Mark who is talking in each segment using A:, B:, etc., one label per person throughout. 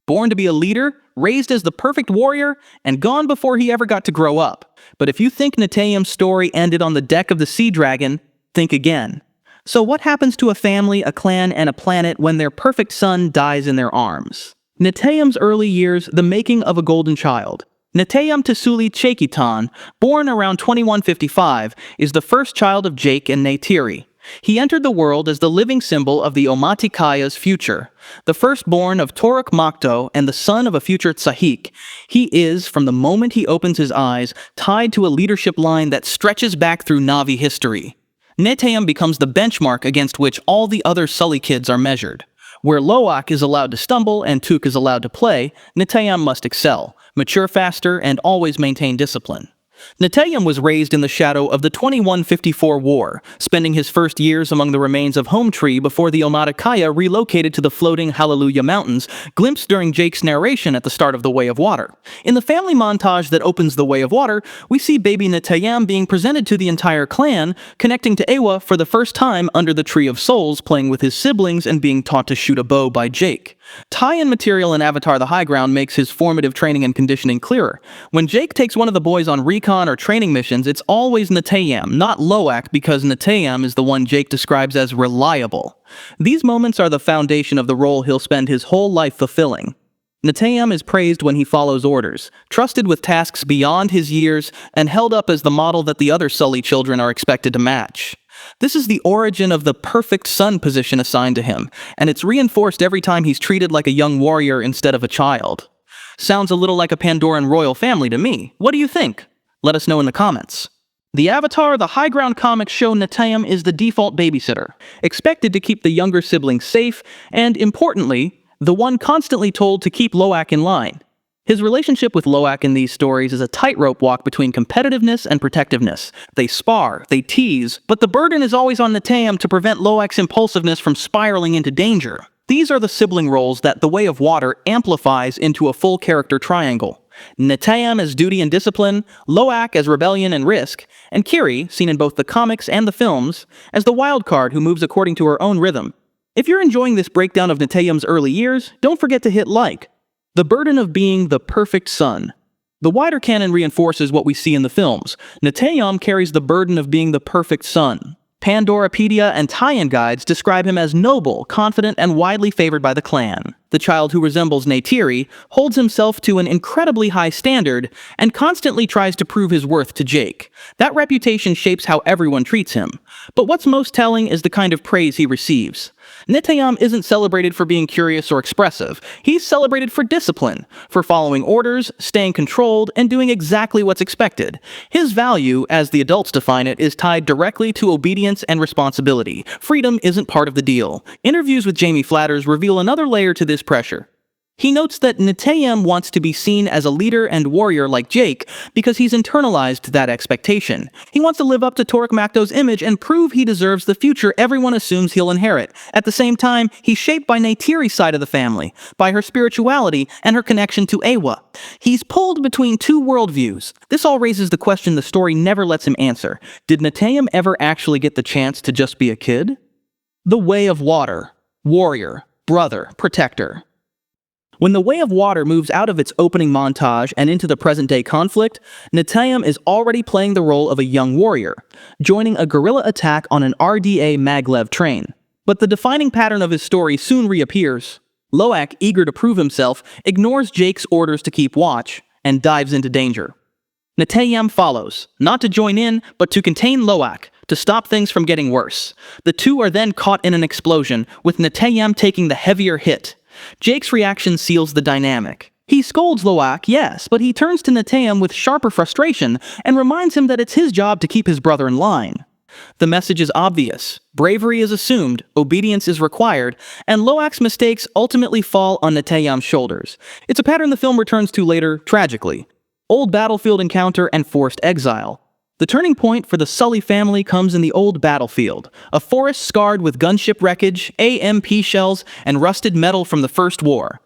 A: Born to be a leader, raised as the perfect warrior, and gone before he ever got to grow up. But if you think Neteyam's story ended on the deck of the Seadragon, think again. So what happens to a family, a clan, and a planet when their perfect son dies in their arms? Neteyam's early years, the making of a golden child. Neteyam to Sully Olo'eyktan, born around 2155, is the first child of Jake and Neytiri. He entered the world as the living symbol of the Olo'eyktan's future. The firstborn of Tuk and Lo'ak and the son of a future Tsahik, he is, from the moment he opens his eyes, tied to a leadership line that stretches back through Na'vi history. Neteyam becomes the benchmark against which all the other Sully kids are measured. Where Lo'ak is allowed to stumble and Tuk is allowed to play, Neteyam must excel, mature faster, and always maintain discipline. Neteyam was raised in the shadow of the 2154 war, spending his first years among the remains of Home Tree before the Olo'eyktan relocated to the floating Hallelujah Mountains, glimpsed during Jake's narration at the start of The Way of Water. In the family montage that opens The Way of Water, we see baby Neteyam being presented to the entire clan, connecting to Eywa for the first time under the Tree of Souls, playing with his siblings and being taught to shoot a bow by Jake. Tie-in material in Avatar The High Ground makes his formative training and conditioning clearer. When Jake takes one of the boys on recon or training missions, it's always Neteyam, not Lo'ak, because Neteyam is the one Jake describes as reliable. These moments are the foundation of the role he'll spend his whole life fulfilling. Neteyam is praised when he follows orders, trusted with tasks beyond his years, and held up as the model that the other Sully children are expected to match. This is the origin of the perfect son position assigned to him, and it's reinforced every time he's treated like a young warrior instead of a child. Sounds a little like a Pandoran royal family to me. What do you think? Let us know in the comments. The Avatar The High Ground comics show Neteyam is the default babysitter, expected to keep the younger siblings safe, and, importantly, the one constantly told to keep Lo'ak in line. His relationship with Lo'ak in these stories is a tightrope walk between competitiveness and protectiveness. They spar, they tease, but the burden is always on Neteyam to prevent Lo'ak's impulsiveness from spiraling into danger. These are the sibling roles that The Way of Water amplifies into a full character triangle. Neteyam as duty and discipline, Lo'ak as rebellion and risk, and Kiri, seen in both the comics and the films, as the wild card who moves according to her own rhythm. If you're enjoying this breakdown of Neteyam's early years, don't forget to hit like. The burden of being the perfect son. The wider canon reinforces what we see in the films. Neteyam carries the burden of being the perfect son. Pandorapedia and tie-in guides describe him as noble, confident, and widely favored by the clan. The child who resembles Neytiri holds himself to an incredibly high standard and constantly tries to prove his worth to Jake. That reputation shapes how everyone treats him. But what's most telling is the kind of praise he receives. Neteyam isn't celebrated for being curious or expressive. He's celebrated for discipline, for following orders, staying controlled, and doing exactly what's expected. His value, as the adults define it, is tied directly to obedience and responsibility. Freedom isn't part of the deal. Interviews with Jamie Flatters reveal another layer to this pressure. He notes that Neteyam wants to be seen as a leader and warrior like Jake because he's internalized that expectation. He wants to live up to Tuk and Lo'ak's image and prove he deserves the future everyone assumes he'll inherit. At the same time, he's shaped by Neytiri's side of the family, by her spirituality and her connection to Eywa. He's pulled between two worldviews. This all raises the question the story never lets him answer. Did Neteyam ever actually get the chance to just be a kid? The Way of Water. Warrior. Brother. Protector. When The Way of Water moves out of its opening montage and into the present-day conflict, Neteyam is already playing the role of a young warrior, joining a guerrilla attack on an RDA maglev train. But the defining pattern of his story soon reappears. Lo'ak, eager to prove himself, ignores Jake's orders to keep watch and dives into danger. Neteyam follows, not to join in, but to contain Lo'ak, to stop things from getting worse. The two are then caught in an explosion, with Neteyam taking the heavier hit. Jake's reaction seals the dynamic. He scolds Lo'ak, yes, but he turns to Neteyam with sharper frustration and reminds him that it's his job to keep his brother in line. The message is obvious. Bravery is assumed, obedience is required, and Lo'ak's mistakes ultimately fall on Neteyam's shoulders. It's a pattern the film returns to later, tragically. Old battlefield encounter and forced exile. The turning point for the Sully family comes in the old battlefield, a forest scarred with gunship wreckage, AMP shells, and rusted metal from the First War.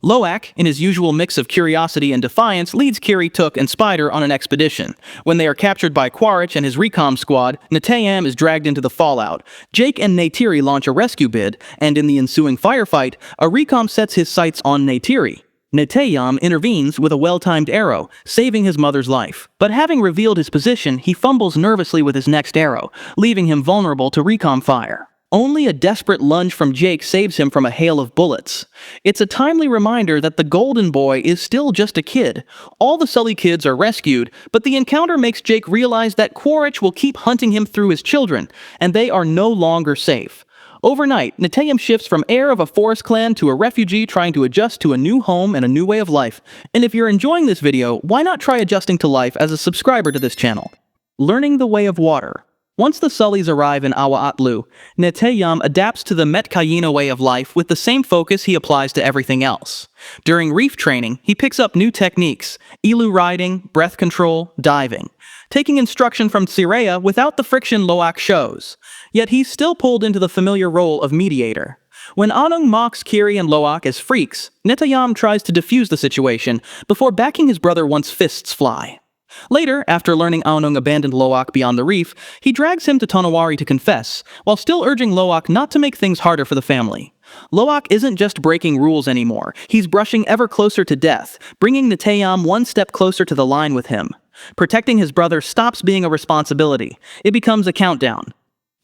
A: Lo'ak, in his usual mix of curiosity and defiance, leads Kiri, Tuk, and Spider on an expedition. When they are captured by Quaritch and his recon squad, Neteyam is dragged into the fallout. Jake and Neytiri launch a rescue bid, and in the ensuing firefight, a recon sets his sights on Neytiri. Neteyam intervenes with a well-timed arrow, saving his mother's life. But having revealed his position, he fumbles nervously with his next arrow, leaving him vulnerable to recon fire. Only a desperate lunge from Jake saves him from a hail of bullets. It's a timely reminder that the Golden Boy is still just a kid. All the Sully kids are rescued, but the encounter makes Jake realize that Quaritch will keep hunting him through his children, and they are no longer safe. Overnight, Neteyam shifts from heir of a forest clan to a refugee trying to adjust to a new home and a new way of life. And if you're enjoying this video, why not try adjusting to life as a subscriber to this channel? Learning the way of water. Once the Sullys arrive in Eywa, Neteyam adapts to the Metkayina way of life with the same focus he applies to everything else. During reef training, he picks up new techniques: elu riding, breath control, diving, taking instruction from Tsireya without the friction Lo'ak shows. Yet he's still pulled into the familiar role of mediator. When Anung mocks Kiri and Lo'ak as freaks, Neteyam tries to defuse the situation before backing his brother once fists fly. Later, after learning Anung abandoned Lo'ak beyond the reef, he drags him to Tonawari to confess, while still urging Lo'ak not to make things harder for the family. Lo'ak isn't just breaking rules anymore, he's brushing ever closer to death, bringing Neteyam one step closer to the line with him. Protecting his brother stops being a responsibility. It becomes a countdown.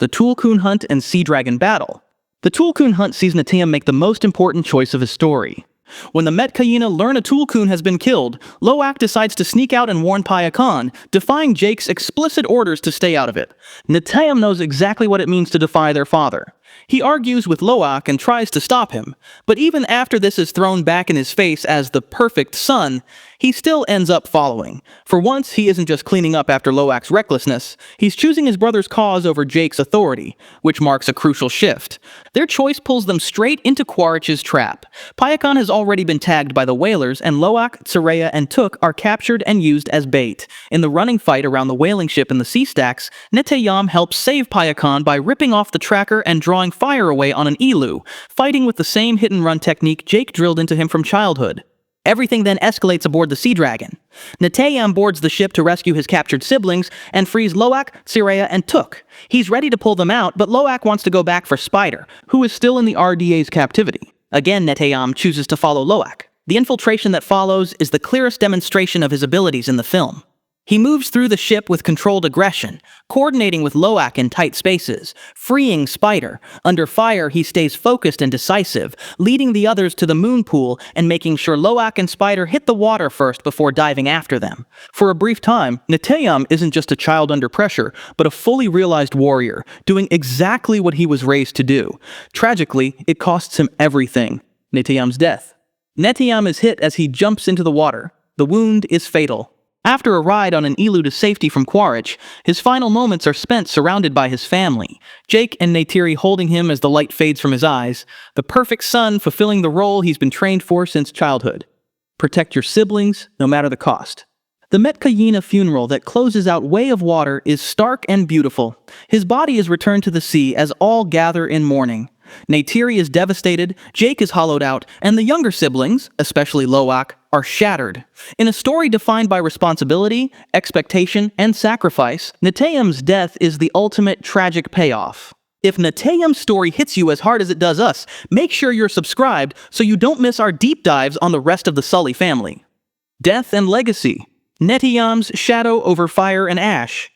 A: The Tulkun Hunt and Seadragon battle. The Tulkun Hunt sees Neteyam make the most important choice of his story. When the Metkayina learn a Tulkun has been killed, Lo'ak decides to sneak out and warn Payakan, defying Jake's explicit orders to stay out of it. Neteyam knows exactly what it means to defy their father. He argues with Lo'ak and tries to stop him, but even after this is thrown back in his face as the perfect son, he still ends up following. For once, he isn't just cleaning up after Lo'ak's recklessness, he's choosing his brother's cause over Jake's authority, which marks a crucial shift. Their choice pulls them straight into Quaritch's trap. Payakan has already been tagged by the whalers, and Lo'ak, Tsireya, and Tuk are captured and used as bait. In the running fight around the whaling ship in the sea stacks, Neteyam helps save Payakan by ripping off the tracker and drawing fire away on an elu, fighting with the same hit-and-run technique Jake drilled into him from childhood. Everything then escalates aboard the Seadragon. Neteyam boards the ship to rescue his captured siblings and frees Lo'ak, Tsireya, and Tuk. He's ready to pull them out, but Lo'ak wants to go back for Spider, who is still in the RDA's captivity. Again, Neteyam chooses to follow Lo'ak. The infiltration that follows is the clearest demonstration of his abilities in the film. He moves through the ship with controlled aggression, coordinating with Lo'ak in tight spaces, freeing Spider. Under fire, he stays focused and decisive, leading the others to the moon pool and making sure Lo'ak and Spider hit the water first before diving after them. For a brief time, Neteyam isn't just a child under pressure, but a fully realized warrior, doing exactly what he was raised to do. Tragically, it costs him everything: Neteyam's death. Neteyam is hit as he jumps into the water. The wound is fatal. After a ride on an elu to safety from Quaritch, his final moments are spent surrounded by his family, Jake and Neytiri holding him as the light fades from his eyes, the perfect son fulfilling the role he's been trained for since childhood. Protect your siblings, no matter the cost. The Metkayina funeral that closes out Way of Water is stark and beautiful. His body is returned to the sea as all gather in mourning. Neytiri is devastated, Jake is hollowed out, and the younger siblings, especially Lo'ak, are shattered. In a story defined by responsibility, expectation, and sacrifice, Neteyam's death is the ultimate tragic payoff. If Neteyam's story hits you as hard as it does us, make sure you're subscribed so you don't miss our deep dives on the rest of the Sully family. Death and legacy. Neteyam's shadow over fire and ash.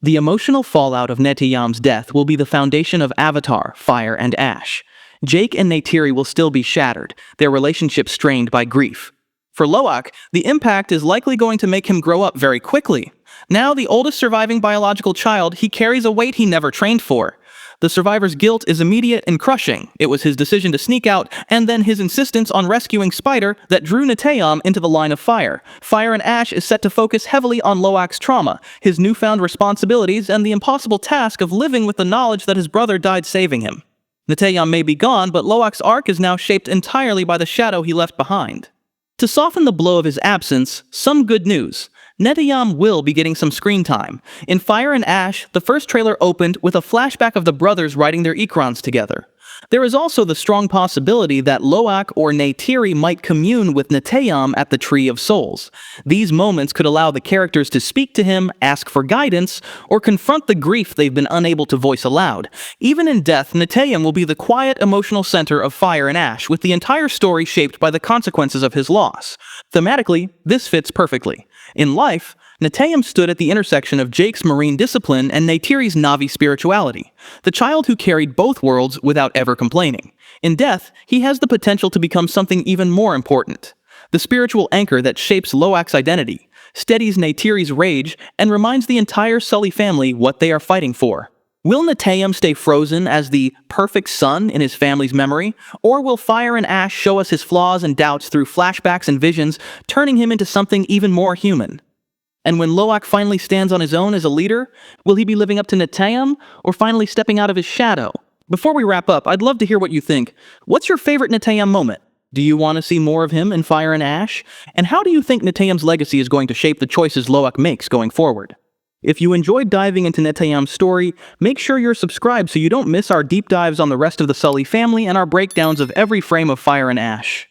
A: The emotional fallout of Neteyam's death will be the foundation of Avatar, Fire and Ash. Jake and Neytiri will still be shattered, their relationship strained by grief. For Lo'ak, the impact is likely going to make him grow up very quickly. Now the oldest surviving biological child, he carries a weight he never trained for. The survivor's guilt is immediate and crushing. It was his decision to sneak out, and then his insistence on rescuing Spider that drew Neteyam into the line of fire. Fire and Ash is set to focus heavily on Lo'ak's trauma, his newfound responsibilities, and the impossible task of living with the knowledge that his brother died saving him. Neteyam may be gone, but Lo'ak's arc is now shaped entirely by the shadow he left behind. To soften the blow of his absence, some good news. Neteyam will be getting some screen time. In Fire and Ash, the first trailer opened with a flashback of the brothers riding their Ikrons together. There is also the strong possibility that Lo'ak or Neytiri might commune with Neteyam at the Tree of Souls. These moments could allow the characters to speak to him, ask for guidance, or confront the grief they've been unable to voice aloud. Even in death, Neteyam will be the quiet, emotional center of Fire and Ash, with the entire story shaped by the consequences of his loss. Thematically, this fits perfectly. In life, Neteyam stood at the intersection of Jake's marine discipline and Neytiri's Na'vi spirituality, the child who carried both worlds without ever complaining. In death, he has the potential to become something even more important. The spiritual anchor that shapes Lo'ak's identity, steadies Neytiri's rage, and reminds the entire Sully family what they are fighting for. Will Neteyam stay frozen as the perfect son in his family's memory, or will Fire and Ash show us his flaws and doubts through flashbacks and visions, turning him into something even more human? And when Lo'ak finally stands on his own as a leader, will he be living up to Neteyam, or finally stepping out of his shadow? Before we wrap up, I'd love to hear what you think. What's your favorite Neteyam moment? Do you want to see more of him in Fire and Ash? And how do you think Neteyam's legacy is going to shape the choices Lo'ak makes going forward? If you enjoyed diving into Neteyam's story, make sure you're subscribed so you don't miss our deep dives on the rest of the Sully family and our breakdowns of every frame of Fire and Ash.